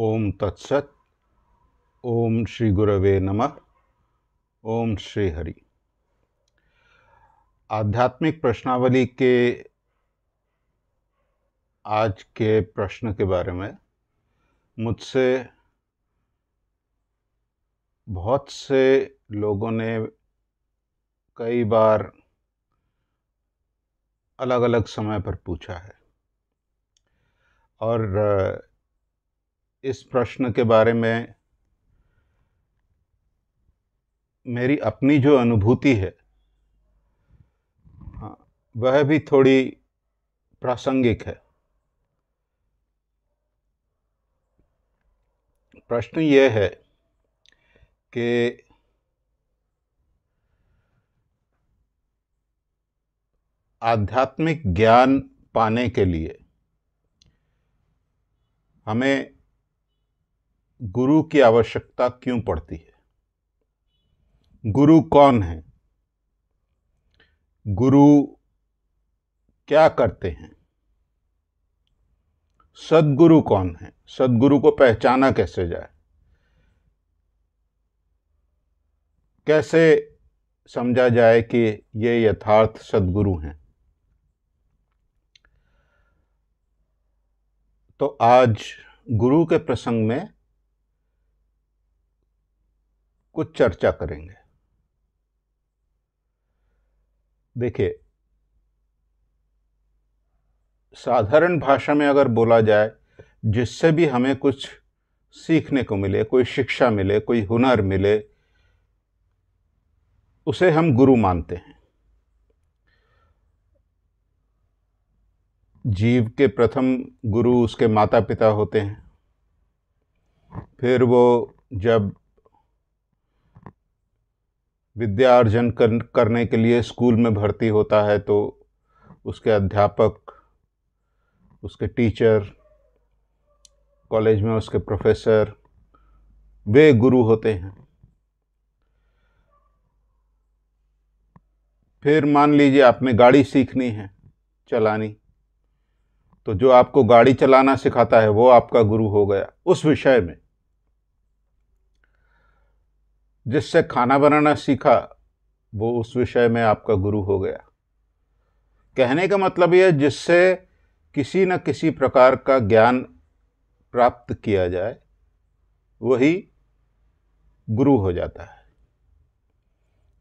ओम तत्सत। ओम श्री गुरवे नमः। ओम श्री हरि। आध्यात्मिक प्रश्नावली के आज के प्रश्न के बारे में मुझसे बहुत से लोगों ने कई बार अलग अलग समय पर पूछा है और इस प्रश्न के बारे में मेरी अपनी जो अनुभूति है वह भी थोड़ी प्रासंगिक है। प्रश्न यह है कि आध्यात्मिक ज्ञान पाने के लिए हमें गुरु की आवश्यकता क्यों पड़ती है? गुरु कौन है? गुरु क्या करते हैं? सद्गुरु कौन है? सद्गुरु को पहचाना कैसे जाए? कैसे समझा जाए कि ये यथार्थ सद्गुरु हैं? तो आज गुरु के प्रसंग में कुछ चर्चा करेंगे। देखिए, साधारण भाषा में अगर बोला जाए, जिससे भी हमें कुछ सीखने को मिले, कोई शिक्षा मिले, कोई हुनर मिले, उसे हम गुरु मानते हैं। जीव के प्रथम गुरु उसके माता पिता होते हैं। फिर वो जब विद्या अर्जन करने के लिए स्कूल में भर्ती होता है तो उसके अध्यापक, उसके टीचर, कॉलेज में उसके प्रोफेसर, वे गुरु होते हैं। फिर मान लीजिए आपने गाड़ी सीखनी है, चलानी, तो जो आपको गाड़ी चलाना सिखाता है वो आपका गुरु हो गया उस विषय में। जिससे खाना बनाना सीखा वो उस विषय में आपका गुरु हो गया। कहने का मतलब यह, जिससे किसी न किसी प्रकार का ज्ञान प्राप्त किया जाए वही गुरु हो जाता है।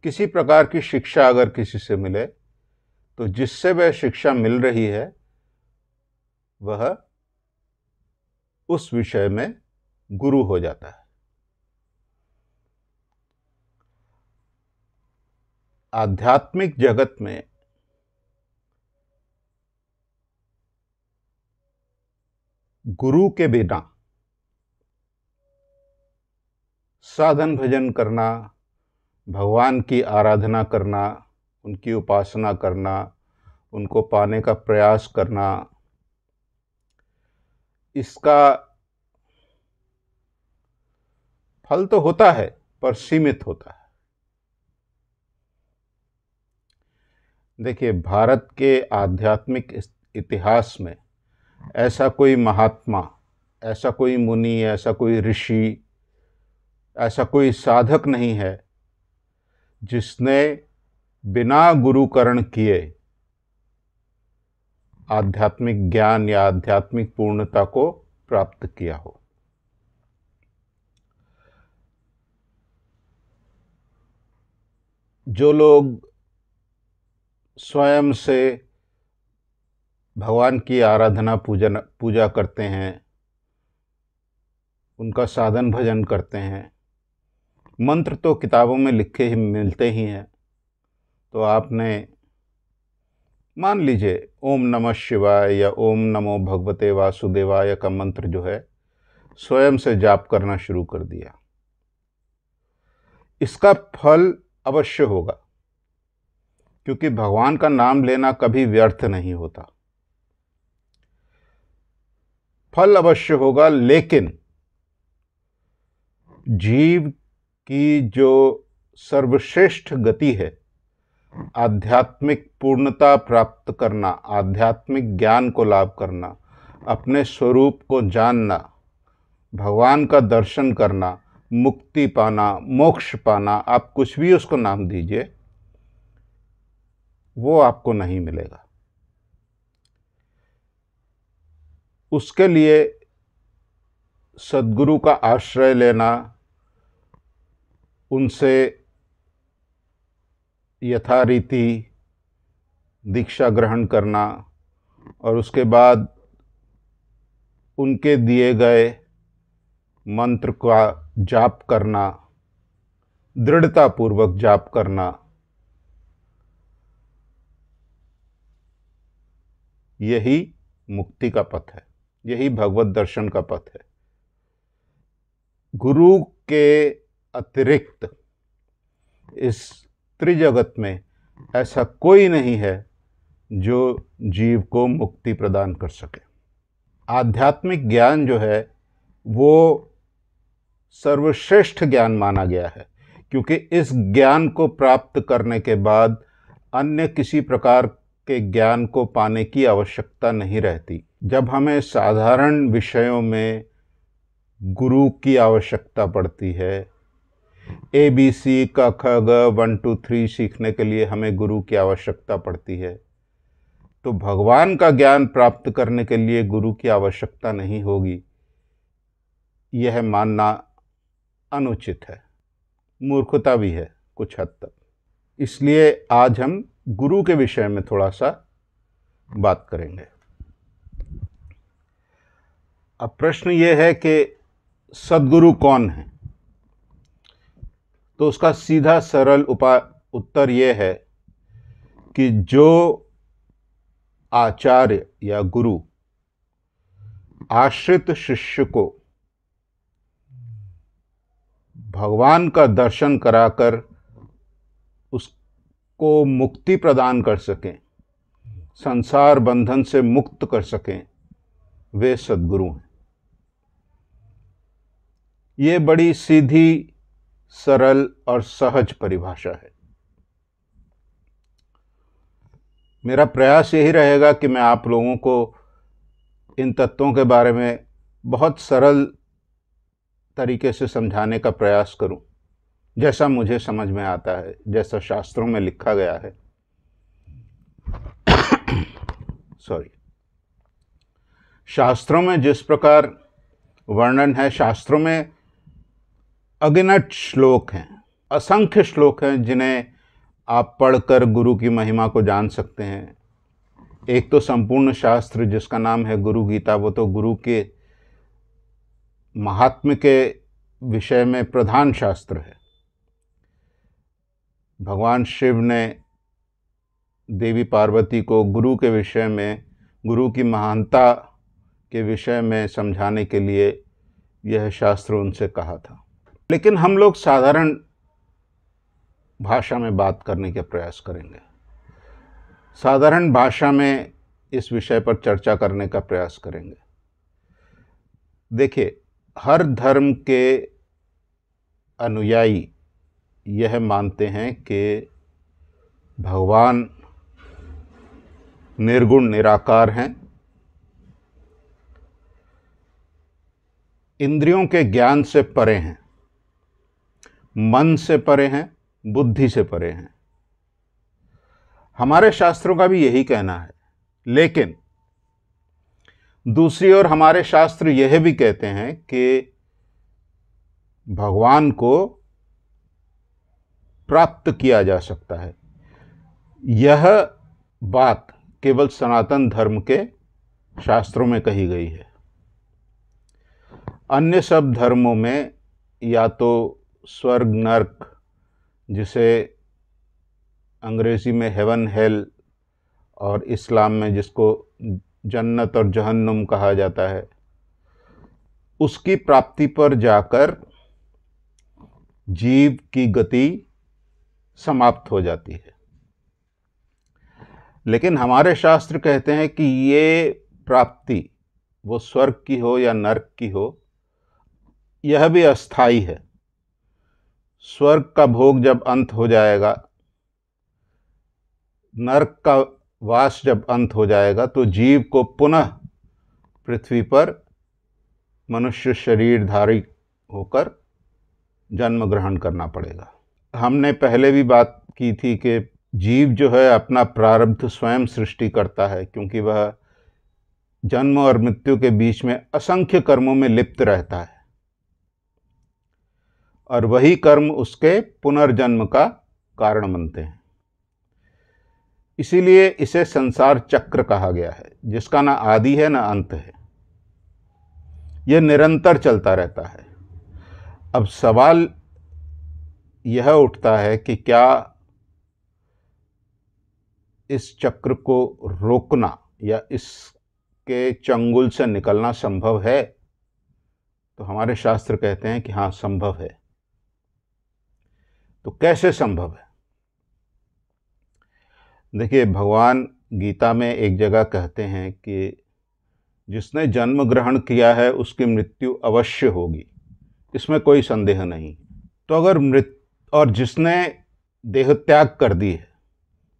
किसी प्रकार की शिक्षा अगर किसी से मिले तो जिससे वह शिक्षा मिल रही है वह उस विषय में गुरु हो जाता है। आध्यात्मिक जगत में गुरु के बिना साधन भजन करना, भगवान की आराधना करना, उनकी उपासना करना, उनको पाने का प्रयास करना, इसका फल तो होता है पर सीमित होता है। देखिए, भारत के आध्यात्मिक इतिहास में ऐसा कोई महात्मा, ऐसा कोई मुनि, ऐसा कोई ऋषि, ऐसा कोई साधक नहीं है जिसने बिना गुरुकरण किए आध्यात्मिक ज्ञान या आध्यात्मिक पूर्णता को प्राप्त किया हो। जो लोग स्वयं से भगवान की आराधना पूजा करते हैं, उनका साधन भजन करते हैं, मंत्र तो किताबों में लिखे ही मिलते ही हैं। तो आपने मान लीजिए ओम नमः शिवाय या ओम नमो भगवते वासुदेवाय का मंत्र जो है स्वयं से जाप करना शुरू कर दिया, इसका फल अवश्य होगा, क्योंकि भगवान का नाम लेना कभी व्यर्थ नहीं होता। फल अवश्य होगा, लेकिन जीव की जो सर्वश्रेष्ठ गति है, आध्यात्मिक पूर्णता प्राप्त करना, आध्यात्मिक ज्ञान को लाभ करना, अपने स्वरूप को जानना, भगवान का दर्शन करना, मुक्ति पाना, मोक्ष पाना, आप कुछ भी उसको नाम दीजिए, वो आपको नहीं मिलेगा। उसके लिए सद्गुरु का आश्रय लेना, उनसे यथारीति दीक्षा ग्रहण करना और उसके बाद उनके दिए गए मंत्र का जाप करना, दृढ़तापूर्वक जाप करना, यही मुक्ति का पथ है, यही भगवत दर्शन का पथ है। गुरु के अतिरिक्त इस त्रिजगत में ऐसा कोई नहीं है जो जीव को मुक्ति प्रदान कर सके। आध्यात्मिक ज्ञान जो है वो सर्वश्रेष्ठ ज्ञान माना गया है, क्योंकि इस ज्ञान को प्राप्त करने के बाद अन्य किसी प्रकार के ज्ञान को पाने की आवश्यकता नहीं रहती। जब हमें साधारण विषयों में गुरु की आवश्यकता पड़ती है, ABC का ख ग 1 2 3 सीखने के लिए हमें गुरु की आवश्यकता पड़ती है, तो भगवान का ज्ञान प्राप्त करने के लिए गुरु की आवश्यकता नहीं होगी, यह मानना अनुचित है, मूर्खता भी है कुछ हद तक। इसलिए आज हम गुरु के विषय में थोड़ा सा बात करेंगे। अब प्रश्न ये है कि सद्गुरु कौन है? तो उसका सीधा सरल उत्तर ये है कि जो आचार्य या गुरु आश्रित शिष्य को भगवान का दर्शन कराकर उसको मुक्ति प्रदान कर सकें, संसार बंधन से मुक्त कर सकें, वे सद्गुरु हैं। ये बड़ी सीधी, सरल और सहज परिभाषा है। मेरा प्रयास यही रहेगा कि मैं आप लोगों को इन तत्वों के बारे में बहुत सरल तरीके से समझाने का प्रयास करूं, जैसा मुझे समझ में आता है, जैसा शास्त्रों में लिखा गया है। शास्त्रों में जिस प्रकार वर्णन है, शास्त्रों में अगिनत श्लोक हैं, असंख्य श्लोक हैं जिन्हें आप पढ़कर गुरु की महिमा को जान सकते हैं। एक तो संपूर्ण शास्त्र जिसका नाम है गुरु गीता, वो तो गुरु के महात्म्य के विषय में प्रधान शास्त्र है। भगवान शिव ने देवी पार्वती को गुरु के विषय में, गुरु की महानता के विषय में समझाने के लिए यह शास्त्र उनसे कहा था। लेकिन हम लोग साधारण भाषा में बात करने का प्रयास करेंगे, साधारण भाषा में इस विषय पर चर्चा करने का प्रयास करेंगे। देखिए, हर धर्म के अनुयायी यह मानते हैं कि भगवान निर्गुण निराकार हैं, इंद्रियों के ज्ञान से परे हैं, मन से परे हैं, बुद्धि से परे हैं। हमारे शास्त्रों का भी यही कहना है। लेकिन दूसरी ओर हमारे शास्त्र यह भी कहते हैं कि भगवान को प्राप्त किया जा सकता है। यह बात केवल सनातन धर्म के शास्त्रों में कही गई है। अन्य सब धर्मों में या तो स्वर्ग नर्क, जिसे अंग्रेजी में हेवन हेल और इस्लाम में जिसको जन्नत और जहन्नुम कहा जाता है, उसकी प्राप्ति पर जाकर जीव की गति समाप्त हो जाती है। लेकिन हमारे शास्त्र कहते हैं कि ये प्राप्ति, वो स्वर्ग की हो या नर्क की हो, यह भी अस्थाई है। स्वर्ग का भोग जब अंत हो जाएगा, नर्क का वास जब अंत हो जाएगा, तो जीव को पुनः पृथ्वी पर मनुष्य शरीरधारी होकर जन्म ग्रहण करना पड़ेगा। हमने पहले भी बात की थी कि जीव जो है अपना प्रारब्ध स्वयं सृष्टि करता है, क्योंकि वह जन्म और मृत्यु के बीच में असंख्य कर्मों में लिप्त रहता है और वही कर्म उसके पुनर्जन्म का कारण बनते हैं। इसीलिए इसे संसार चक्र कहा गया है, जिसका ना आदि है ना अंत है। यह निरंतर चलता रहता है। अब सवाल यह उठता है कि क्या इस चक्र को रोकना या इसके चंगुल से निकलना संभव है? तो हमारे शास्त्र कहते हैं कि हाँ, संभव है। तो कैसे संभव है? देखिए, भगवान गीता में एक जगह कहते हैं कि जिसने जन्म ग्रहण किया है उसकी मृत्यु अवश्य होगी, इसमें कोई संदेह नहीं। तो अगर और जिसने देह त्याग कर दी है,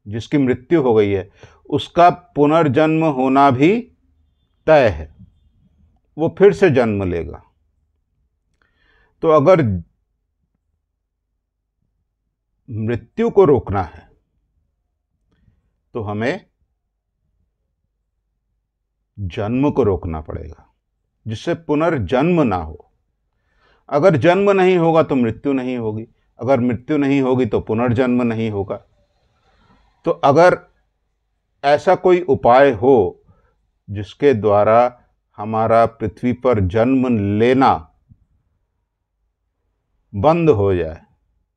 जिसकी मृत्यु हो गई है, उसका पुनर्जन्म होना भी तय है, वो फिर से जन्म लेगा। तो अगर मृत्यु को रोकना है तो हमें जन्म को रोकना पड़ेगा, जिससे पुनर्जन्म ना हो। अगर जन्म नहीं होगा तो मृत्यु नहीं होगी, अगर मृत्यु नहीं होगी तो पुनर्जन्म नहीं होगा। तो अगर ऐसा कोई उपाय हो जिसके द्वारा हमारा पृथ्वी पर जन्म लेना बंद हो जाए,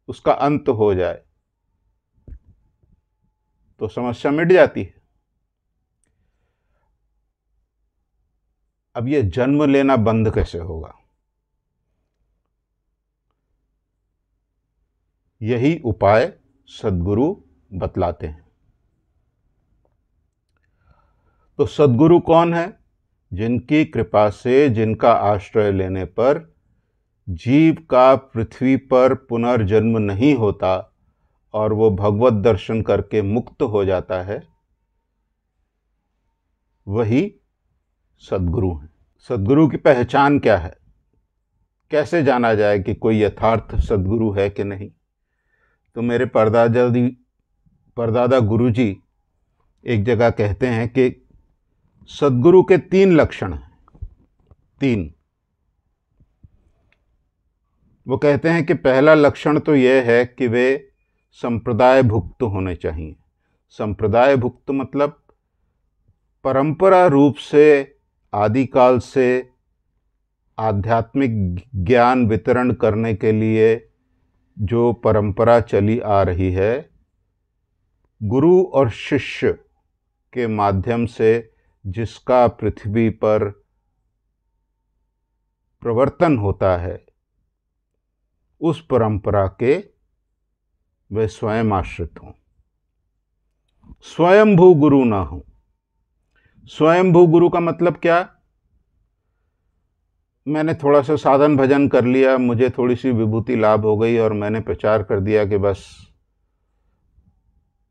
उसका अंत हो जाए, तो समस्या मिट जाती है। अब ये जन्म लेना बंद कैसे होगा? यही उपाय सद्गुरु बतलाते हैं। तो सद्गुरु कौन है? जिनकी कृपा से, जिनका आश्रय लेने पर जीव का पृथ्वी पर पुनर्जन्म नहीं होता और वो भगवत दर्शन करके मुक्त हो जाता है, वही सद्गुरु हैं। सद्गुरु की पहचान क्या है? कैसे जाना जाए कि कोई यथार्थ सद्गुरु है कि नहीं? तो मेरे परदादा गुरुजी एक जगह कहते हैं कि सद्गुरु के 3 लक्षण हैं। 3। वो कहते हैं कि पहला लक्षण तो यह है कि वे संप्रदाय भुक्त होने चाहिए। संप्रदाय भुक्त मतलब परंपरा रूप से आदिकाल से आध्यात्मिक ज्ञान वितरण करने के लिए जो परंपरा चली आ रही है, गुरु और शिष्य के माध्यम से जिसका पृथ्वी पर प्रवर्तन होता है, उस परंपरा के वे स्वयं आश्रित हों। स्वयंभू गुरु ना हो। स्वयंभू गुरु का मतलब क्या? मैंने थोड़ा सा साधन भजन कर लिया, मुझे थोड़ी सी विभूति लाभ हो गई और मैंने प्रचार कर दिया कि बस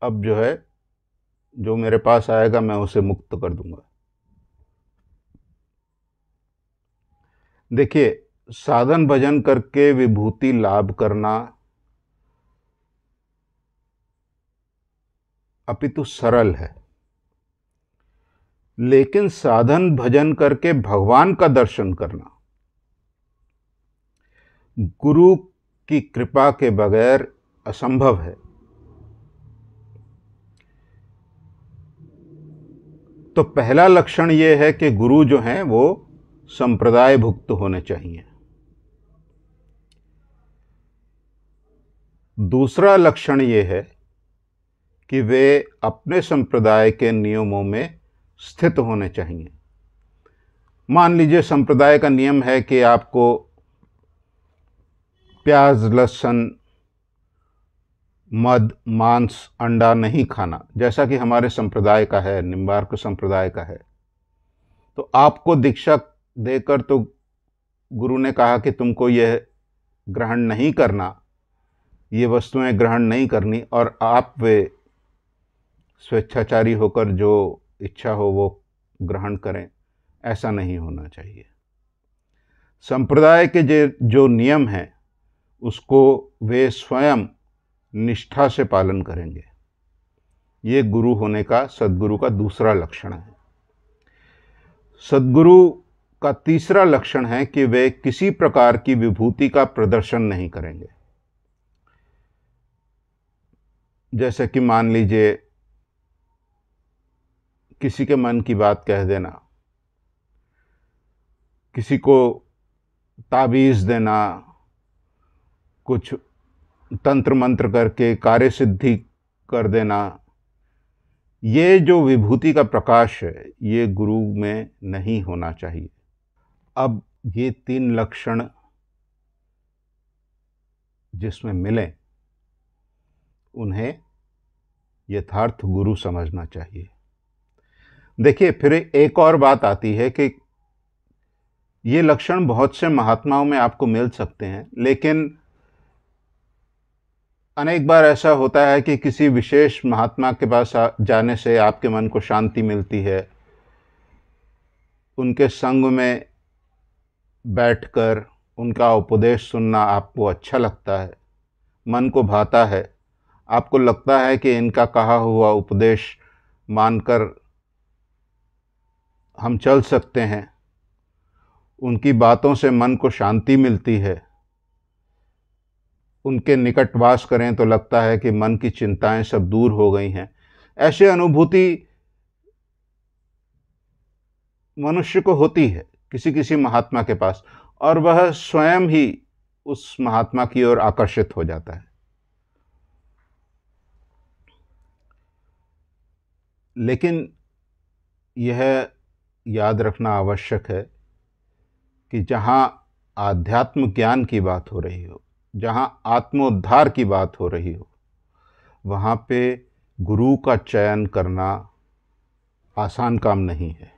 अब जो है, जो मेरे पास आएगा मैं उसे मुक्त कर दूंगा। देखिए, साधन भजन करके विभूति लाभ करना अपितु सरल है, लेकिन साधन भजन करके भगवान का दर्शन करना गुरु की कृपा के बगैर असंभव है। तो पहला लक्षण यह है कि गुरु जो हैं वो संप्रदाय भुक्त होने चाहिए। दूसरा लक्षण यह है कि वे अपने संप्रदाय के नियमों में स्थित होने चाहिए। मान लीजिए संप्रदाय का नियम है कि आपको प्याज, लहसुन, मद, मांस, अंडा नहीं खाना, जैसा कि हमारे संप्रदाय का है, निम्बार्क संप्रदाय का है। तो आपको दीक्षा देकर तो गुरु ने कहा कि तुमको यह ग्रहण नहीं करना, ये वस्तुएं ग्रहण नहीं करनी, और आप वे स्वेच्छाचारी होकर जो इच्छा हो वो ग्रहण करें। ऐसा नहीं होना चाहिए। संप्रदाय के जो नियम हैं उसको वे स्वयं निष्ठा से पालन करेंगे। ये गुरु होने का, सद्गुरु का दूसरा लक्षण है। सद्गुरु का तीसरा लक्षण है कि वे किसी प्रकार की विभूति का प्रदर्शन नहीं करेंगे। जैसे कि मान लीजिए किसी के मन की बात कह देना, किसी को ताबीज़ देना, कुछ तंत्र मंत्र करके कार्य सिद्धि कर देना, ये जो विभूति का प्रकाश है ये गुरु में नहीं होना चाहिए। अब ये 3 लक्षण जिसमें मिले उन्हें यथार्थ गुरु समझना चाहिए। देखिए, फिर एक और बात आती है कि ये लक्षण बहुत से महात्माओं में आपको मिल सकते हैं, लेकिन अनेक बार ऐसा होता है कि किसी विशेष महात्मा के पास जाने से आपके मन को शांति मिलती है, उनके संग में बैठकर उनका उपदेश सुनना आपको अच्छा लगता है, मन को भाता है, आपको लगता है कि इनका कहा हुआ उपदेश मानकर हम चल सकते हैं, उनकी बातों से मन को शांति मिलती है, उनके निकटवास करें तो लगता है कि मन की चिंताएं सब दूर हो गई हैं। ऐसी अनुभूति मनुष्य को होती है किसी किसी महात्मा के पास, और वह स्वयं ही उस महात्मा की ओर आकर्षित हो जाता है। लेकिन यह याद रखना आवश्यक है कि जहाँ आध्यात्म ज्ञान की बात हो रही हो, जहाँ आत्मोद्धार की बात हो रही हो, वहाँ पे गुरु का चयन करना आसान काम नहीं है।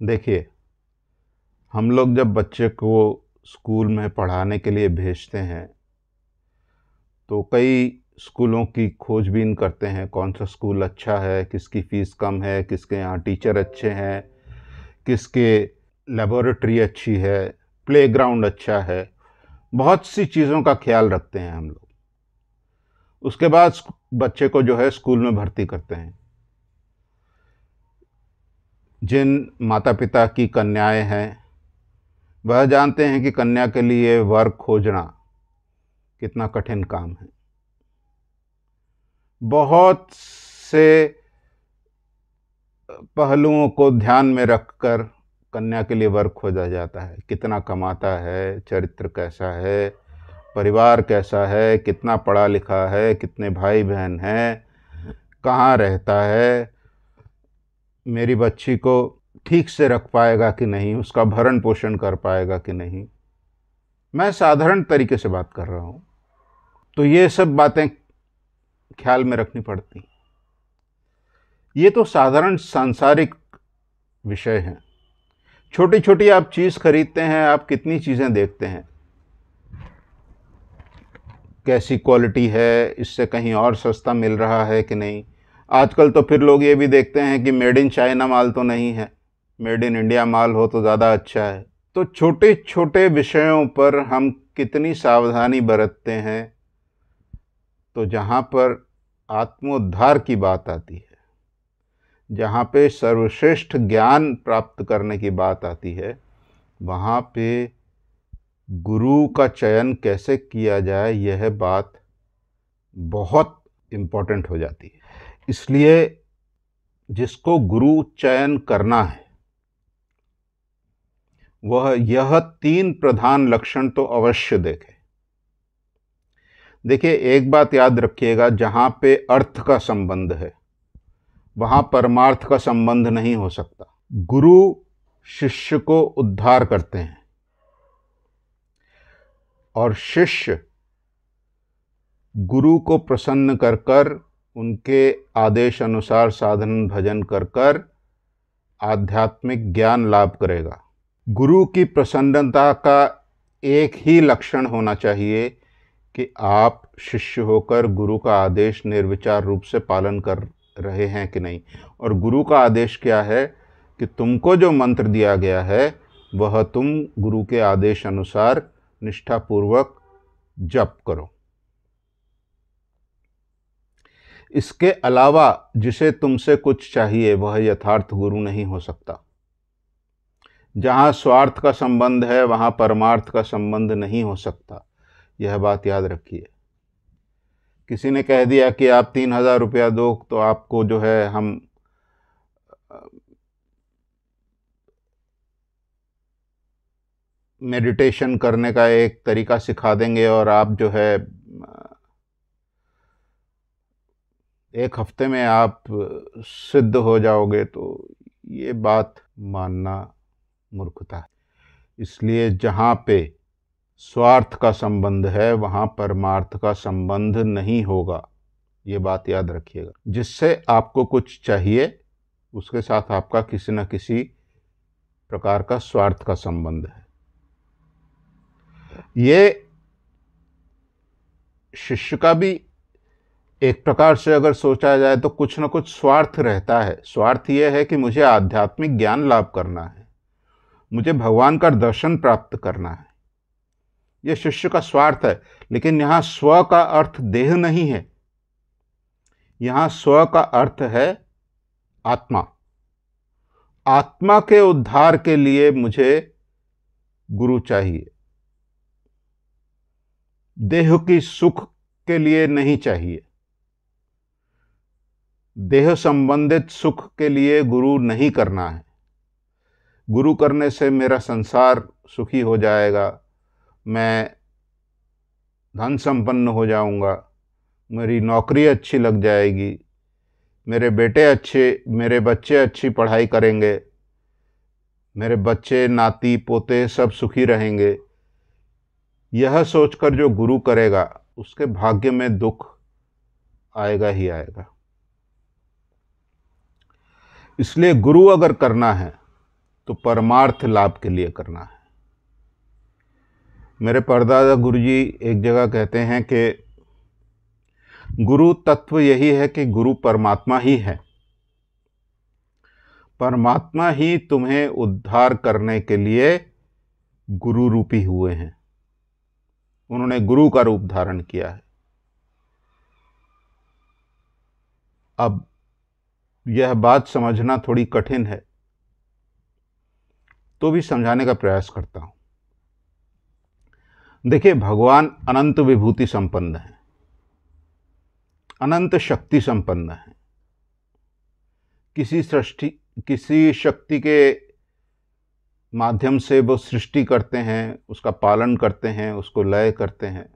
देखिए, हम लोग जब बच्चे को स्कूल में पढ़ाने के लिए भेजते हैं तो कई स्कूलों की खोजबीन करते हैं, कौन सा स्कूल अच्छा है, किसकी फ़ीस कम है, किसके यहाँ टीचर अच्छे हैं, किसके लेबोरेटरी अच्छी है, प्लेग्राउंड अच्छा है, बहुत सी चीज़ों का ख्याल रखते हैं हम लोग। उसके बाद बच्चे को जो है स्कूल में भर्ती करते हैं। जिन माता पिता की कन्याएं हैं वह जानते हैं कि कन्या के लिए वर खोजना कितना कठिन काम है। बहुत से पहलुओं को ध्यान में रखकर कन्या के लिए वर खोजा जाता है। कितना कमाता है, चरित्र कैसा है, परिवार कैसा है, कितना पढ़ा लिखा है, कितने भाई बहन हैं, कहाँ रहता है, मेरी बच्ची को ठीक से रख पाएगा कि नहीं, उसका भरण पोषण कर पाएगा कि नहीं। मैं साधारण तरीके से बात कर रहा हूँ, तो ये सब बातें ख्याल में रखनी पड़ती। ये तो साधारण सांसारिक विषय हैं। छोटी छोटी आप चीज़ खरीदते हैं, आप कितनी चीज़ें देखते हैं, कैसी क्वालिटी है, इससे कहीं और सस्ता मिल रहा है कि नहीं। आजकल तो फिर लोग ये भी देखते हैं कि मेड इन चाइना माल तो नहीं है, मेड इन इंडिया माल हो तो ज़्यादा अच्छा है। तो छोटे छोटे विषयों पर हम कितनी सावधानी बरतते हैं। तो जहाँ पर आत्मोद्धार की बात आती है, जहाँ पे सर्वश्रेष्ठ ज्ञान प्राप्त करने की बात आती है, वहाँ पे गुरु का चयन कैसे किया जाए यह बात बहुत इम्पोर्टेंट हो जाती है। इसलिए जिसको गुरु चयन करना है वह यह 3 प्रधान लक्षण तो अवश्य देखे। देखिए, एक बात याद रखिएगा, जहाँ पे अर्थ का संबंध है वहाँ परमार्थ का संबंध नहीं हो सकता। गुरु शिष्य को उद्धार करते हैं और शिष्य गुरु को प्रसन्न कर कर उनके आदेश अनुसार साधन भजन कर कर आध्यात्मिक ज्ञान लाभ करेगा। गुरु की प्रसन्नता का एक ही लक्षण होना चाहिए कि आप शिष्य होकर गुरु का आदेश निर्विचार रूप से पालन कर रहे हैं कि नहीं। और गुरु का आदेश क्या है कि तुमको जो मंत्र दिया गया है वह तुम गुरु के आदेश अनुसार निष्ठापूर्वक जप करो। इसके अलावा जिसे तुमसे कुछ चाहिए वह यथार्थ गुरु नहीं हो सकता। जहाँ स्वार्थ का संबंध है वहाँ परमार्थ का संबंध नहीं हो सकता, यह बात याद रखिए। किसी ने कह दिया कि आप 3,000 रुपया दो तो आपको जो है हम मेडिटेशन करने का एक तरीका सिखा देंगे और आप जो है 1 हफ्ते में आप सिद्ध हो जाओगे, तो ये बात मानना मूर्खता है। इसलिए जहाँ पे स्वार्थ का संबंध है वहाँ परमार्थ का संबंध नहीं होगा, ये बात याद रखिएगा। जिससे आपको कुछ चाहिए उसके साथ आपका किसी न किसी प्रकार का स्वार्थ का संबंध है। ये शिष्य का भी एक प्रकार से अगर सोचा जाए तो कुछ न कुछ स्वार्थ रहता है। स्वार्थ ये है कि मुझे आध्यात्मिक ज्ञान लाभ करना है, मुझे भगवान का दर्शन प्राप्त करना है, यह शिष्य का स्वार्थ है। लेकिन यहाँ स्व का अर्थ देह नहीं है, यहाँ स्व का अर्थ है आत्मा। आत्मा के उद्धार के लिए मुझे गुरु चाहिए, देह की सुख के लिए नहीं चाहिए। देह संबंधित सुख के लिए गुरु नहीं करना है। गुरु करने से मेरा संसार सुखी हो जाएगा, मैं धन संपन्न हो जाऊंगा, मेरी नौकरी अच्छी लग जाएगी, मेरे बच्चे अच्छी पढ़ाई करेंगे, मेरे बच्चे नाती पोते सब सुखी रहेंगे। यह सोचकर जो गुरु करेगा उसके भाग्य में दुख आएगा ही आएगा। इसलिए गुरु अगर करना है तो परमार्थ लाभ के लिए करना है। मेरे परदादा गुरुजी एक जगह कहते हैं कि गुरु तत्व यही है कि गुरु परमात्मा ही है। परमात्मा ही तुम्हें उद्धार करने के लिए गुरु रूपी हुए हैं। उन्होंने गुरु का रूप धारण किया है। अब यह बात समझना थोड़ी कठिन है, तो भी समझाने का प्रयास करता हूं। देखिए, भगवान अनंत विभूति संपन्न है, अनंत शक्ति संपन्न है। किसी शक्ति के माध्यम से वो सृष्टि करते हैं, उसका पालन करते हैं, उसको लय करते हैं,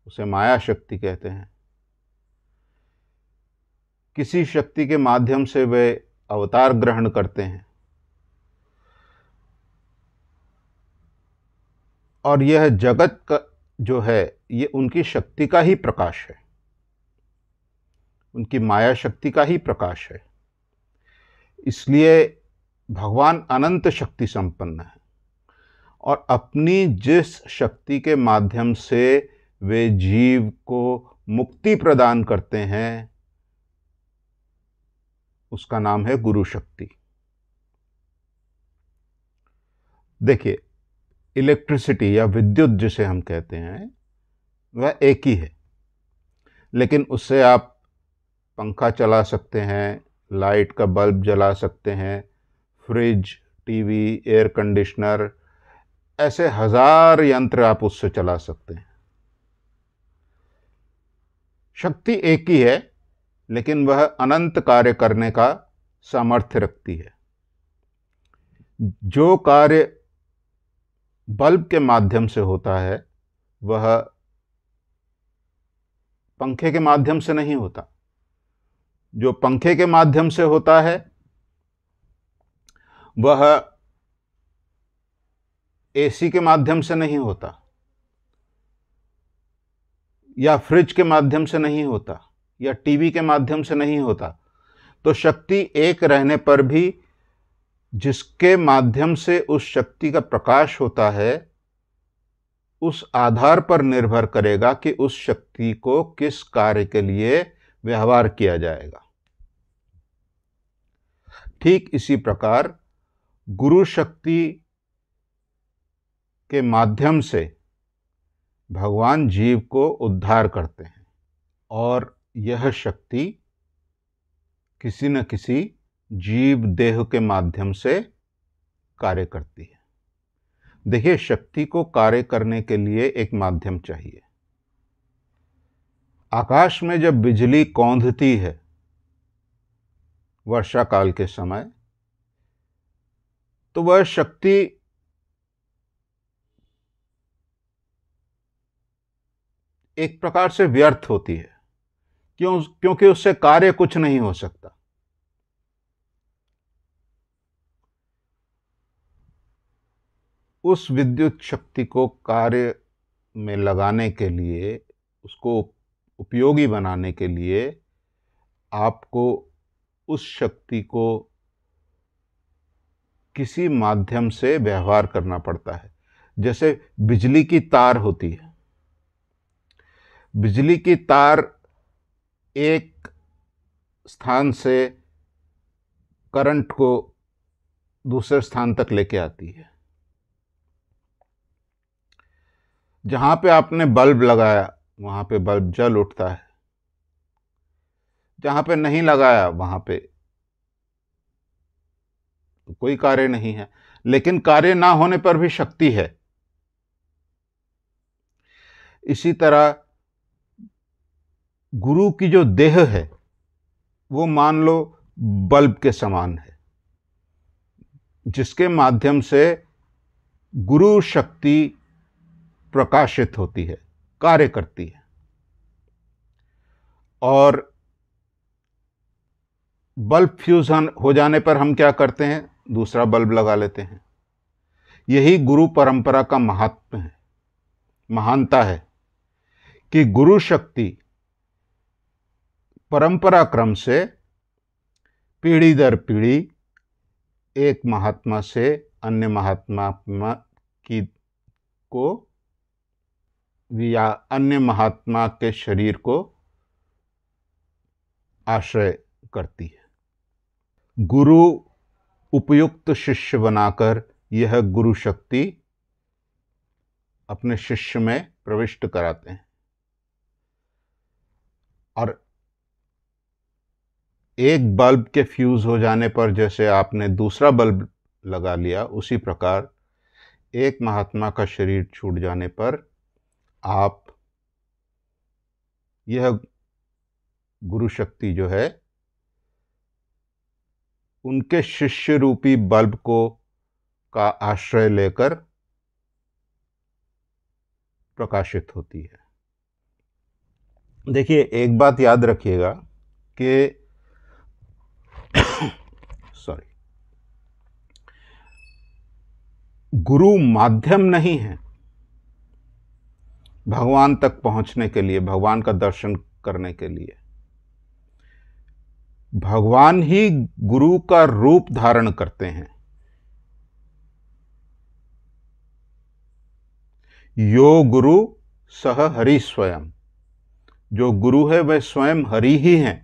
उसे माया शक्ति कहते हैं। किसी शक्ति के माध्यम से वे अवतार ग्रहण करते हैं, और यह जगत का जो है ये उनकी शक्ति का ही प्रकाश है, उनकी माया शक्ति का ही प्रकाश है। इसलिए भगवान अनंत शक्ति संपन्न है, और अपनी जिस शक्ति के माध्यम से वे जीव को मुक्ति प्रदान करते हैं उसका नाम है गुरु शक्ति। देखिए, इलेक्ट्रिसिटी या विद्युत जिसे हम कहते हैं वह एक ही है, लेकिन उससे आप पंखा चला सकते हैं, लाइट का बल्ब जला सकते हैं, फ्रिज, टीवी, एयर कंडीशनर, ऐसे 1000 यंत्र आप उससे चला सकते हैं। शक्ति एक ही है, लेकिन वह अनंत कार्य करने का सामर्थ्य रखती है। जो कार्य बल्ब के माध्यम से होता है वह पंखे के माध्यम से नहीं होता। जो पंखे के माध्यम से होता है वह एसी के माध्यम से नहीं होता, या फ्रिज के माध्यम से नहीं होता, या टीवी के माध्यम से नहीं होता। तो शक्ति एक रहने पर भी जिसके माध्यम से उस शक्ति का प्रकाश होता है उस आधार पर निर्भर करेगा कि उस शक्ति को किस कार्य के लिए व्यवहार किया जाएगा। ठीक इसी प्रकार गुरु शक्ति के माध्यम से भगवान जीव को उद्धार करते हैं और यह शक्ति किसी न किसी जीव देह के माध्यम से कार्य करती है। देखिए, शक्ति को कार्य करने के लिए एक माध्यम चाहिए। आकाश में जब बिजली कौंधती है वर्षा काल के समय, तो वह शक्ति एक प्रकार से व्यर्थ होती है। क्योंकि उससे कार्य कुछ नहीं हो सकता। उस विद्युत शक्ति को कार्य में लगाने के लिए, उसको उपयोगी बनाने के लिए आपको उस शक्ति को किसी माध्यम से व्यवहार करना पड़ता है। जैसे बिजली की तार होती है। बिजली की तार एक स्थान से करंट को दूसरे स्थान तक लेके आती है। जहां पे आपने बल्ब लगाया वहां पे बल्ब जल उठता है, जहां पे नहीं लगाया वहां पे कोई कार्य नहीं है। लेकिन कार्य ना होने पर भी शक्ति है। इसी तरह गुरु की जो देह है वो मान लो बल्ब के समान है, जिसके माध्यम से गुरु शक्ति प्रकाशित होती है, कार्य करती है। और बल्ब फ्यूज हो जाने पर हम क्या करते हैं? दूसरा बल्ब लगा लेते हैं। यही गुरु परंपरा का महात्म है, महानता है कि गुरु शक्ति परंपरा क्रम से पीढ़ी दर पीढ़ी एक महात्मा से अन्य महात्मा की को या अन्य महात्मा के शरीर को आश्रय करती है। गुरु उपयुक्त शिष्य बनाकर यह गुरु शक्ति अपने शिष्य में प्रविष्ट कराते हैं। और एक बल्ब के फ्यूज हो जाने पर जैसे आपने दूसरा बल्ब लगा लिया, उसी प्रकार एक महात्मा का शरीर छूट जाने पर आप यह गुरु शक्ति जो है उनके शिष्य रूपी बल्ब को का आश्रय लेकर प्रकाशित होती है। देखिए, एक बात याद रखिएगा कि गुरु माध्यम नहीं है भगवान तक पहुंचने के लिए, भगवान का दर्शन करने के लिए। भगवान ही गुरु का रूप धारण करते हैं। यो गुरु सह हरि स्वयं। जो गुरु है वह स्वयं हरि ही हैं।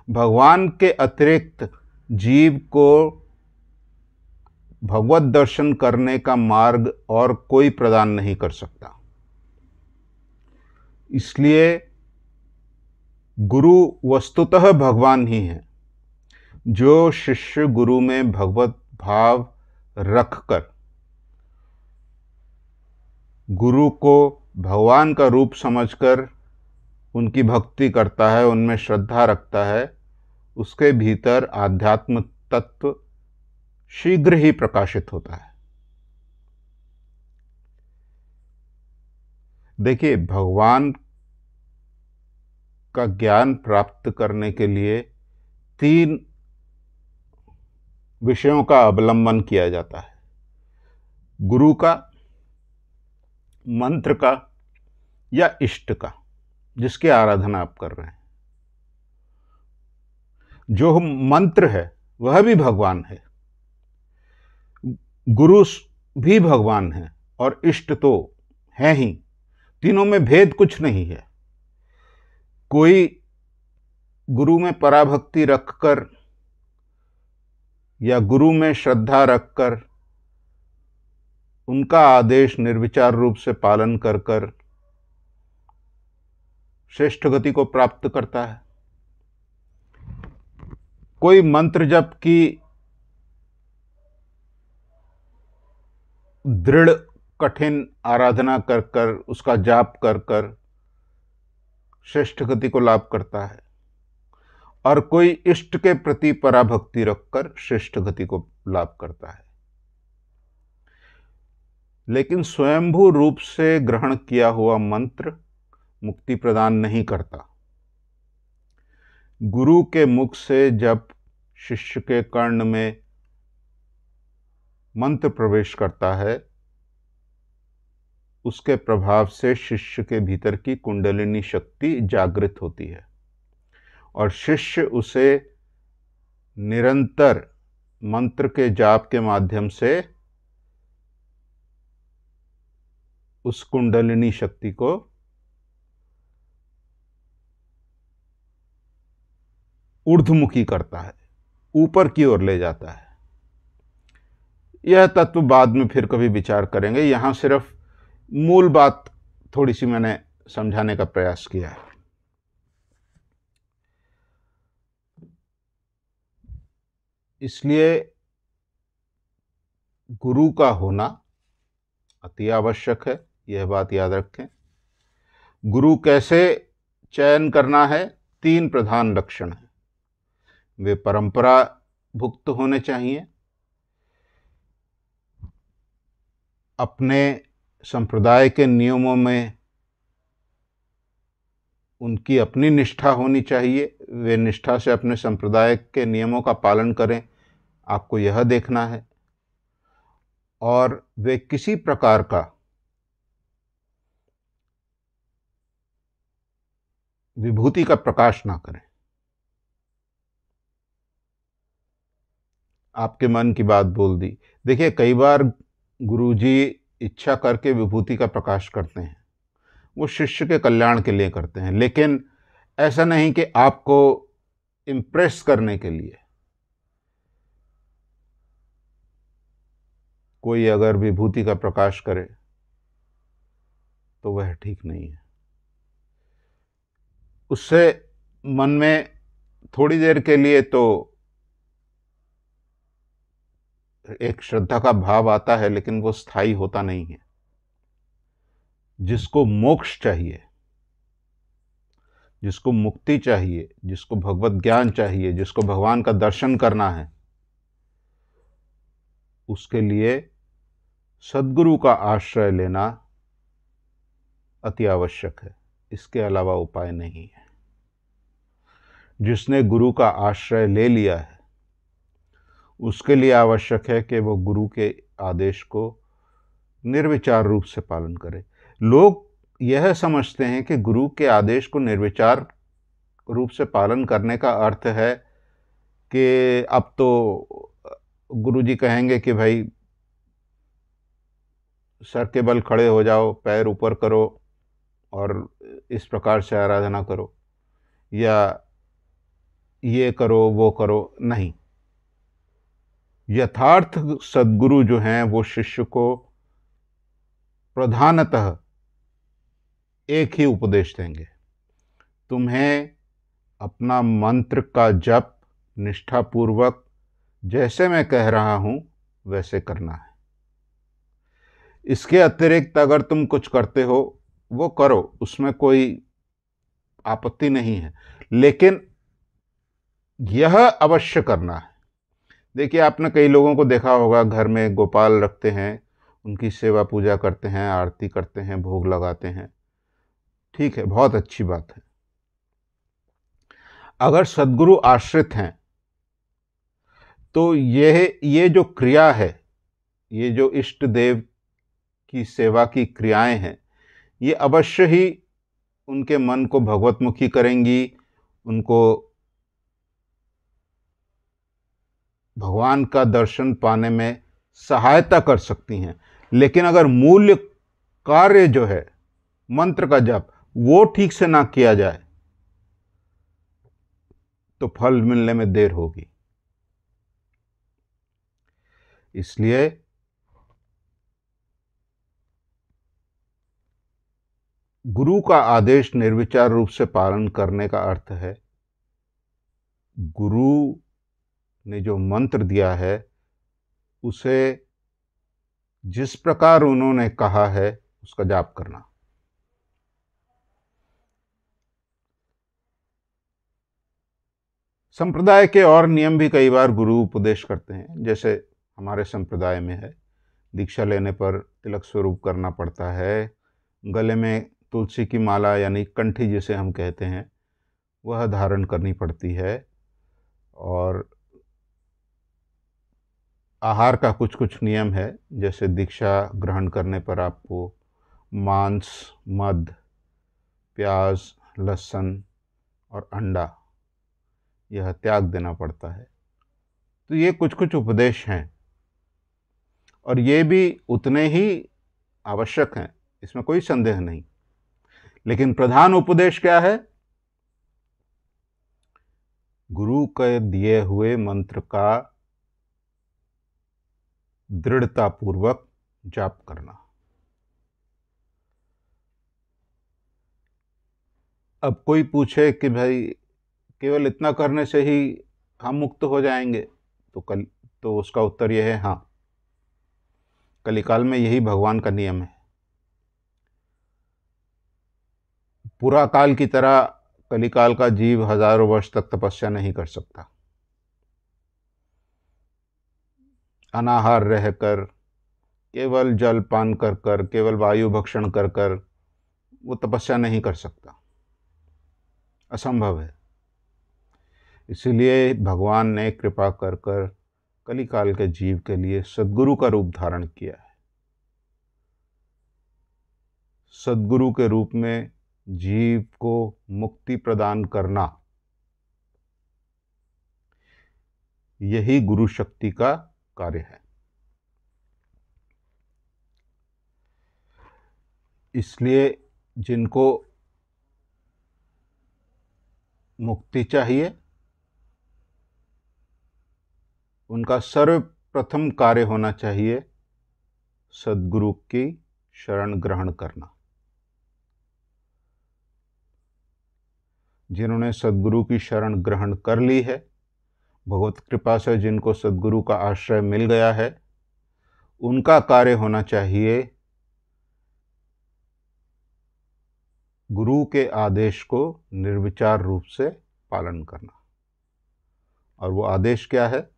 भगवान के अतिरिक्त जीव को भगवत दर्शन करने का मार्ग और कोई प्रदान नहीं कर सकता। इसलिए गुरु वस्तुतः भगवान ही हैं। जो शिष्य गुरु में भगवत भाव रखकर गुरु को भगवान का रूप समझकर उनकी भक्ति करता है, उनमें श्रद्धा रखता है, उसके भीतर आध्यात्म तत्व शीघ्र ही प्रकाशित होता है। देखिए, भगवान का ज्ञान प्राप्त करने के लिए 3 विषयों का अवलंबन किया जाता है। गुरु का, मंत्र का या इष्ट का, जिसकी आराधना आप कर रहे हैं। जो मंत्र है वह भी भगवान है, गुरु भी भगवान है और इष्ट तो है ही। तीनों में भेद कुछ नहीं है। कोई गुरु में पराभक्ति रखकर या गुरु में श्रद्धा रखकर उनका आदेश निर्विचार रूप से पालन कर कर श्रेष्ठ गति को प्राप्त करता है। कोई मंत्र जप की दृढ़ कठिन आराधना कर कर, उसका जाप कर कर श्रेष्ठ गति को लाभ करता है, और कोई इष्ट के प्रति पराभक्ति रखकर श्रेष्ठ गति को लाभ करता है। लेकिन स्वयंभू रूप से ग्रहण किया हुआ मंत्र मुक्ति प्रदान नहीं करता। गुरु के मुख से जब शिष्य के कर्ण में मंत्र प्रवेश करता है, उसके प्रभाव से शिष्य के भीतर की कुंडलिनी शक्ति जागृत होती है और शिष्य उसे निरंतर मंत्र के जाप के माध्यम से उस कुंडलिनी शक्ति को ऊर्ध्वमुखी करता है, ऊपर की ओर ले जाता है। यह तत्व बाद में फिर कभी विचार करेंगे। यहां सिर्फ मूल बात थोड़ी सी मैंने समझाने का प्रयास किया है। इसलिए गुरु का होना अति आवश्यक है, यह बात याद रखें। गुरु कैसे चयन करना है? 3 प्रधान लक्षण हैं। वे परंपरा भुक्त होने चाहिए, अपने संप्रदाय के नियमों में उनकी अपनी निष्ठा होनी चाहिए, वे निष्ठा से अपने संप्रदाय के नियमों का पालन करें, आपको यह देखना है। और वे किसी प्रकार का विभूति का प्रकाश ना करें। आपके मन की बात बोल दी। देखिए, कई बार गुरुजी इच्छा करके विभूति का प्रकाश करते हैं, वो शिष्य के कल्याण के लिए करते हैं, लेकिन ऐसा नहीं कि आपको इम्प्रेस करने के लिए। कोई अगर विभूति का प्रकाश करे तो वह ठीक नहीं है। उससे मन में थोड़ी देर के लिए तो एक श्रद्धा का भाव आता है, लेकिन वो स्थायी होता नहीं है। जिसको मोक्ष चाहिए, जिसको मुक्ति चाहिए, जिसको भगवत ज्ञान चाहिए, जिसको भगवान का दर्शन करना है, उसके लिए सद्गुरु का आश्रय लेना अति आवश्यक है। इसके अलावा उपाय नहीं है। जिसने गुरु का आश्रय ले लिया है, उसके लिए आवश्यक है कि वो गुरु के आदेश को निर्विचार रूप से पालन करे। लोग यह समझते हैं कि गुरु के आदेश को निर्विचार रूप से पालन करने का अर्थ है कि अब तो गुरुजी कहेंगे कि भाई सर के बल खड़े हो जाओ, पैर ऊपर करो और इस प्रकार से आराधना करो, या ये करो वो करो। नहीं, यथार्थ सद्गुरु जो हैं वो शिष्य को प्रधानतः एक ही उपदेश देंगे। तुम्हें अपना मंत्र का जप निष्ठापूर्वक जैसे मैं कह रहा हूं वैसे करना है। इसके अतिरिक्त अगर तुम कुछ करते हो वो करो, उसमें कोई आपत्ति नहीं है, लेकिन यह अवश्य करना है। देखिए, आपने कई लोगों को देखा होगा, घर में गोपाल रखते हैं, उनकी सेवा पूजा करते हैं, आरती करते हैं, भोग लगाते हैं। ठीक है, बहुत अच्छी बात है। अगर सद्गुरु आश्रित हैं तो ये जो क्रिया है, ये जो इष्ट देव की सेवा की क्रियाएं हैं, ये अवश्य ही उनके मन को भगवतमुखी करेंगी, उनको भगवान का दर्शन पाने में सहायता कर सकती हैं। लेकिन अगर मूल्य कार्य जो है मंत्र का जप वो ठीक से ना किया जाए तो फल मिलने में देर होगी। इसलिए गुरु का आदेश निर्विचार रूप से पालन करने का अर्थ है गुरु ने जो मंत्र दिया है उसे जिस प्रकार उन्होंने कहा है उसका जाप करना। संप्रदाय के और नियम भी कई बार गुरु उपदेश करते हैं, जैसे हमारे संप्रदाय में है दीक्षा लेने पर तिलक स्वरूप करना पड़ता है, गले में तुलसी की माला यानी कंठी जिसे हम कहते हैं वह धारण करनी पड़ती है, और आहार का कुछ कुछ नियम है, जैसे दीक्षा ग्रहण करने पर आपको मांस, मध, प्याज, लहसुन और अंडा यह त्याग देना पड़ता है। तो ये कुछ कुछ उपदेश हैं और ये भी उतने ही आवश्यक हैं, इसमें कोई संदेह नहीं। लेकिन प्रधान उपदेश क्या है? गुरु के दिए हुए मंत्र का दृढ़तापूर्वक जाप करना। अब कोई पूछे कि भाई केवल इतना करने से ही हम मुक्त हो जाएंगे, तो उसका उत्तर यह है हाँ, कलिकाल में यही भगवान का नियम है। पूरा काल की तरह कलिकाल का जीव हजारों वर्ष तक तपस्या नहीं कर सकता। अनाहार रहकर, केवल जल पान कर कर, केवल वायु भक्षण कर कर वो तपस्या नहीं कर सकता, असंभव है। इसीलिए भगवान ने कृपा कर कर कलिकाल के जीव के लिए सद्गुरु का रूप धारण किया है। सद्गुरु के रूप में जीव को मुक्ति प्रदान करना, यही गुरु शक्ति का कार्य है। इसलिए जिनको मुक्ति चाहिए उनका सर्वप्रथम कार्य होना चाहिए सद्गुरु की शरण ग्रहण करना। जिन्होंने सद्गुरु की शरण ग्रहण कर ली है, भगवत कृपा से जिनको सद्गुरु का आश्रय मिल गया है, उनका कार्य होना चाहिए गुरु के आदेश को निर्विचार रूप से पालन करना। और वो आदेश क्या है?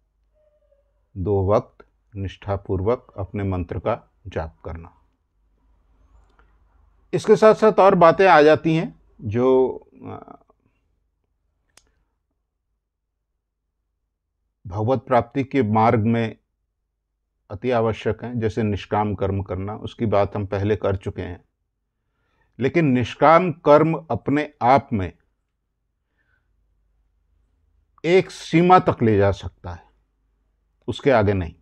2 वक्त निष्ठापूर्वक अपने मंत्र का जाप करना। इसके साथ साथ और बातें आ जाती हैं जो भगवत प्राप्ति के मार्ग में अति आवश्यक हैं, जैसे निष्काम कर्म करना। उसकी बात हम पहले कर चुके हैं। लेकिन निष्काम कर्म अपने आप में एक सीमा तक ले जा सकता है, उसके आगे नहीं।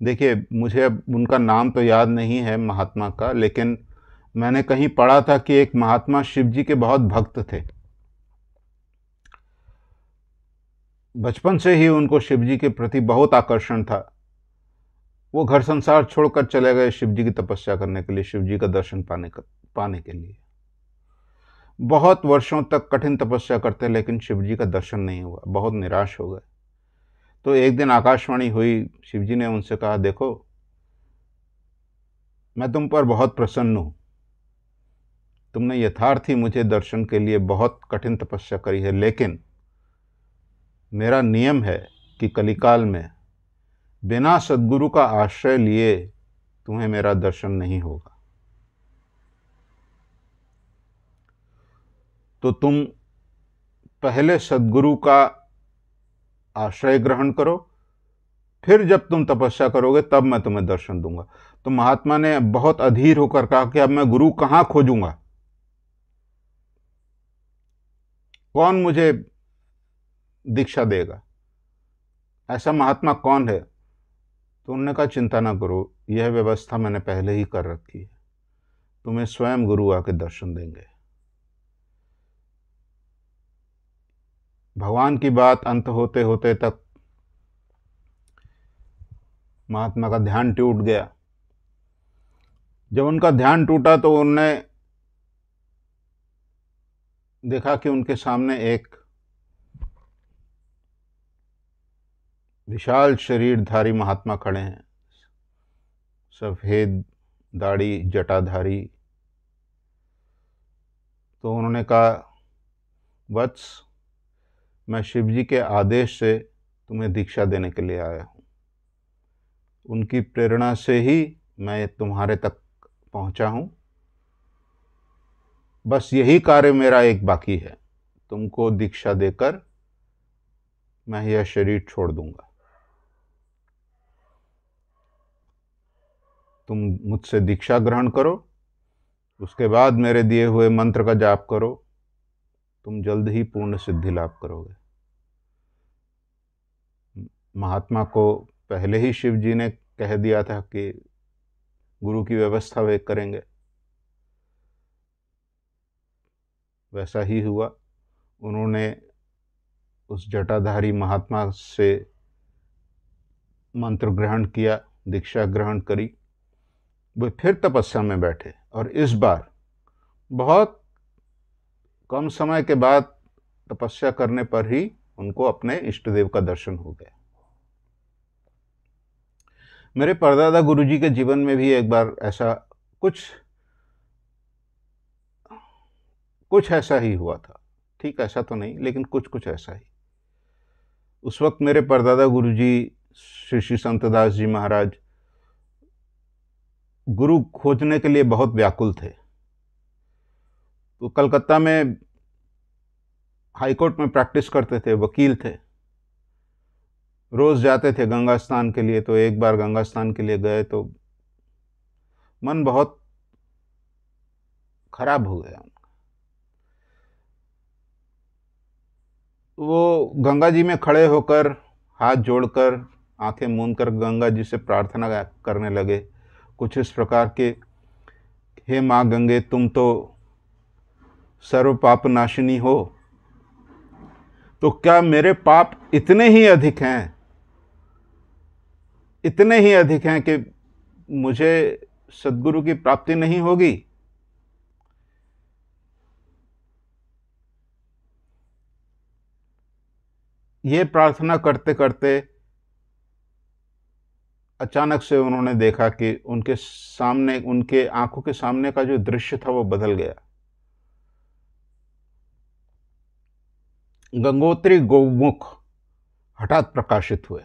देखिए, मुझे अब उनका नाम तो याद नहीं है महात्मा का, लेकिन मैंने कहीं पढ़ा था कि एक महात्मा शिव जी के बहुत भक्त थे। बचपन से ही उनको शिव जी के प्रति बहुत आकर्षण था। वो घर संसार छोड़कर चले गए शिव जी की तपस्या करने के लिए, शिव जी का दर्शन पाने के लिए। बहुत वर्षों तक कठिन तपस्या करते, लेकिन शिव जी का दर्शन नहीं हुआ। बहुत निराश हो गए। तो एक दिन आकाशवाणी हुई, शिव जी ने उनसे कहा, देखो मैं तुम पर बहुत प्रसन्न हूँ, तुमने यथार्थ ही मुझे दर्शन के लिए बहुत कठिन तपस्या करी है, लेकिन मेरा नियम है कि कलिकाल में बिना सद्गुरु का आश्रय लिए तुम्हें मेरा दर्शन नहीं होगा। तो तुम पहले सद्गुरु का आश्रय ग्रहण करो, फिर जब तुम तपस्या करोगे तब मैं तुम्हें दर्शन दूंगा। तो महात्मा ने बहुत अधीर होकर कहा कि अब मैं गुरु कहाँ खोजूंगा, कौन मुझे दीक्षा देगा, ऐसा महात्मा कौन है? तो उन्होंने कहा, चिंता ना करो, यह व्यवस्था मैंने पहले ही कर रखी है, तुम्हें स्वयं गुरु आके दर्शन देंगे। भगवान की बात अंत होते होते तक महात्मा का ध्यान टूट गया। जब उनका ध्यान टूटा तो उन्होंने देखा कि उनके सामने एक विशाल शरीरधारी महात्मा खड़े हैं, सफेद दाढ़ी जटाधारी। तो उन्होंने कहा, वत्स, मैं शिव जी के आदेश से तुम्हें दीक्षा देने के लिए आया हूँ। उनकी प्रेरणा से ही मैं तुम्हारे तक पहुँचा हूँ। बस यही कार्य मेरा एक बाकी है, तुमको दीक्षा देकर मैं यह शरीर छोड़ दूंगा। तुम मुझसे दीक्षा ग्रहण करो, उसके बाद मेरे दिए हुए मंत्र का जाप करो, तुम जल्द ही पूर्ण सिद्धि लाभ करोगे। महात्मा को पहले ही शिव जी ने कह दिया था कि गुरु की व्यवस्था वे करेंगे। वैसा ही हुआ। उन्होंने उस जटाधारी महात्मा से मंत्र ग्रहण किया, दीक्षा ग्रहण करी। वे फिर तपस्या में बैठे और इस बार बहुत कम समय के बाद तपस्या करने पर ही उनको अपने इष्ट देव का दर्शन हो गया। मेरे परदादा गुरुजी के जीवन में भी एक बार ऐसा कुछ ऐसा ही हुआ था। ठीक ऐसा तो नहीं, लेकिन कुछ ऐसा ही। उस वक्त मेरे परदादा गुरुजी श्री श्री संतदास जी महाराज गुरु खोजने के लिए बहुत व्याकुल थे। तो कलकत्ता में हाईकोर्ट में प्रैक्टिस करते थे, वकील थे। रोज जाते थे गंगा स्नान के लिए। तो एक बार गंगा स्नान के लिए गए तो मन बहुत खराब हो गया। वो गंगा जी में खड़े होकर हाथ जोड़कर आंखें मूंद कर गंगा जी से प्रार्थना करने लगे, कुछ इस प्रकार के, हे माँ गंगे, तुम तो सर्व पाप नाशिनी हो, तो क्या मेरे पाप इतने ही अधिक हैं कि मुझे सद्गुरु की प्राप्ति नहीं होगी? ये प्रार्थना करते करते अचानक से उन्होंने देखा कि उनके सामने, उनके आंखों के सामने का जो दृश्य था वो बदल गया। गंगोत्री गोमुख हठात प्रकाशित हुए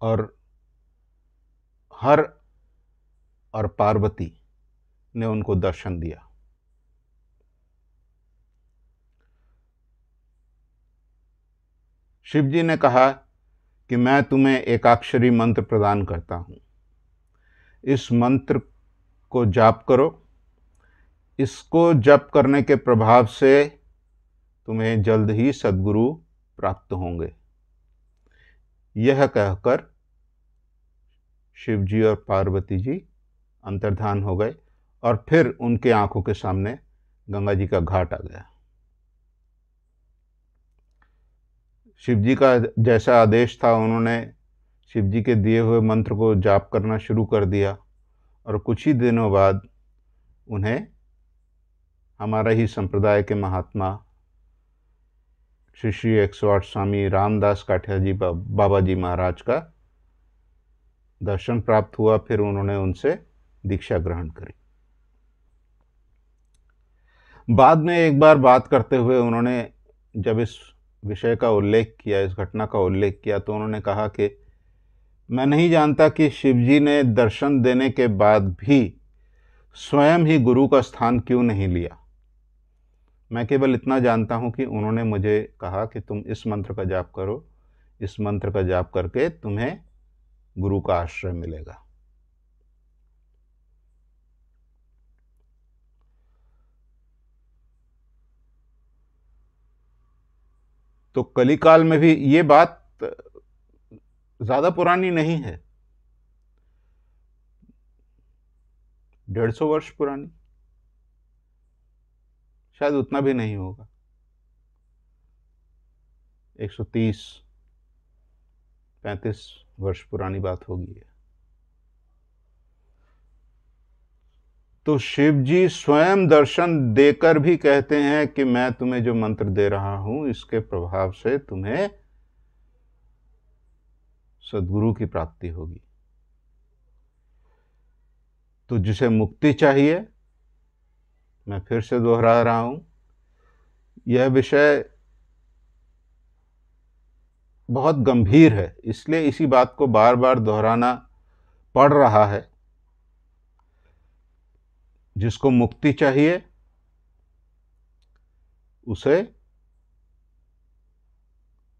और हर और पार्वती ने उनको दर्शन दिया। शिव जी ने कहा कि मैं तुम्हें एकाक्षरी मंत्र प्रदान करता हूं, इस मंत्र को जाप करो। इसको जप करने के प्रभाव से तुम्हें जल्द ही सद्गुरु प्राप्त होंगे। यह कहकर शिव जी और पार्वती जी अंतर्धान हो गए और फिर उनके आंखों के सामने गंगा जी का घाट आ गया। शिव जी का जैसा आदेश था, उन्होंने शिव जी के दिए हुए मंत्र को जाप करना शुरू कर दिया और कुछ ही दिनों बाद उन्हें हमारा ही संप्रदाय के महात्मा श्री श्री 108 स्वामी रामदास काठिया जी बाबा जी महाराज का दर्शन प्राप्त हुआ। फिर उन्होंने उनसे दीक्षा ग्रहण करी। बाद में एक बार बात करते हुए उन्होंने जब इस विषय का उल्लेख किया, इस घटना का उल्लेख किया, तो उन्होंने कहा कि मैं नहीं जानता कि शिवजी ने दर्शन देने के बाद भी स्वयं ही गुरु का स्थान क्यों नहीं लिया। मैं केवल इतना जानता हूं कि उन्होंने मुझे कहा कि तुम इस मंत्र का जाप करो, इस मंत्र का जाप करके तुम्हें गुरु का आश्रय मिलेगा। तो कलिकाल में भी ये बात ज्यादा पुरानी नहीं है, 150 वर्ष पुरानी, शायद उतना भी नहीं होगा, 130-35 वर्ष पुरानी बात होगी। तो शिव जी स्वयं दर्शन देकर भी कहते हैं कि मैं तुम्हें जो मंत्र दे रहा हूं इसके प्रभाव से तुम्हें सद्गुरु की प्राप्ति होगी। तो जिसे मुक्ति चाहिए, मैं फिर से दोहरा रहा हूं, यह विषय बहुत गंभीर है, इसलिए इसी बात को बार बार दोहराना पड़ रहा है। जिसको मुक्ति चाहिए उसे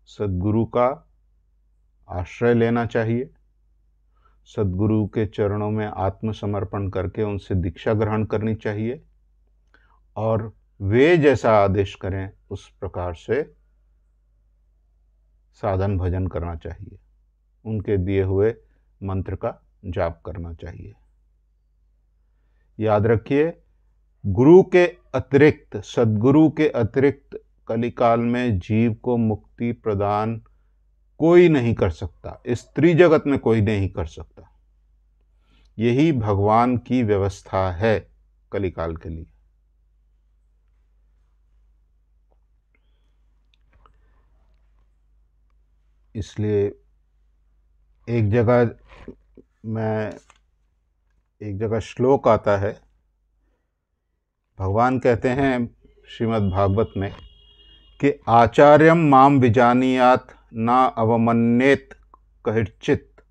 सद्गुरु का आश्रय लेना चाहिए, सद्गुरु के चरणों में आत्मसमर्पण करके उनसे दीक्षा ग्रहण करनी चाहिए और वे जैसा आदेश करें उस प्रकार से साधन भजन करना चाहिए, उनके दिए हुए मंत्र का जाप करना चाहिए। याद रखिए, गुरु के अतिरिक्त, सद्गुरु के अतिरिक्त कलिकाल में जीव को मुक्ति प्रदान कोई नहीं कर सकता, इस त्रिजगत में कोई नहीं कर सकता। यही भगवान की व्यवस्था है कलिकाल के लिए। इसलिए एक जगह श्लोक आता है, भगवान कहते हैं श्रीमद् भागवत में कि आचार्यम माम विजानीयात न अवमन्येत कहिर्चित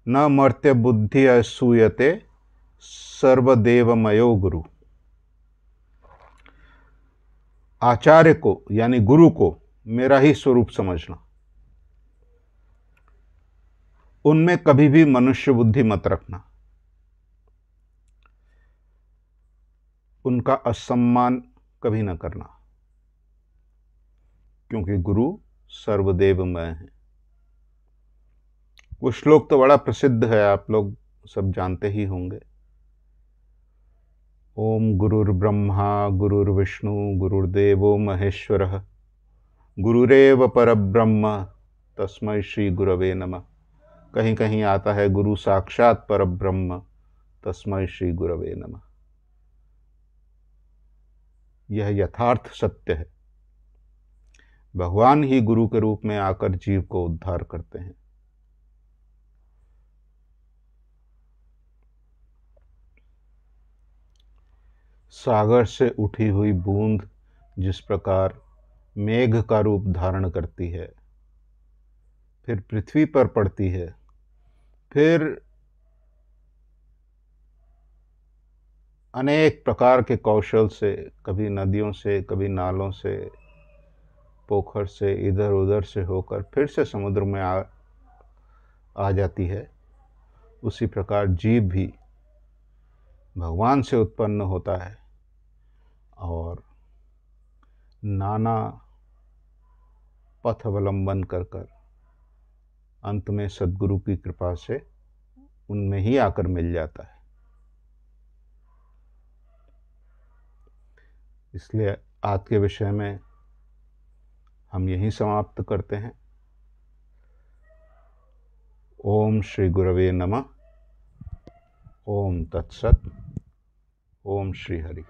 न मर्त्य बुद्धि असूयते सर्वदेवमयो गुरु। आचार्य को यानी गुरु को मेरा ही स्वरूप समझना, उनमें कभी भी मनुष्य बुद्धि मत रखना, उनका असम्मान कभी न करना, क्योंकि गुरु सर्वदेवमय है। वो श्लोक तो बड़ा प्रसिद्ध है, आप लोग सब जानते ही होंगे। ओम गुरुर्ब्रह्मा गुरुर्विष्णु गुरुर्देवो महेश्वरः गुरुरेव परब्रह्म तस्मै श्री गुरवे नमः। कहीं कहीं आता है गुरु साक्षात परब्रह्म तस्मै श्री गुरवे नमः। यह यथार्थ सत्य है। भगवान ही गुरु के रूप में आकर जीव को उद्धार करते हैं। सागर से उठी हुई बूंद जिस प्रकार मेघ का रूप धारण करती है, फिर पृथ्वी पर पड़ती है, फिर अनेक प्रकार के कौशल से, कभी नदियों से, कभी नालों से, पोखर से, इधर उधर से होकर फिर से समुद्र में आ जाती है, उसी प्रकार जीव भी भगवान से उत्पन्न होता है और नाना पथ अवलंबन कर अंत में सद्गुरु की कृपा से उनमें ही आकर मिल जाता है। इसलिए आज के विषय में हम यहीं समाप्त करते हैं। ओम श्री गुरवे नमः। ओम तत्सत। ओम श्री हरि।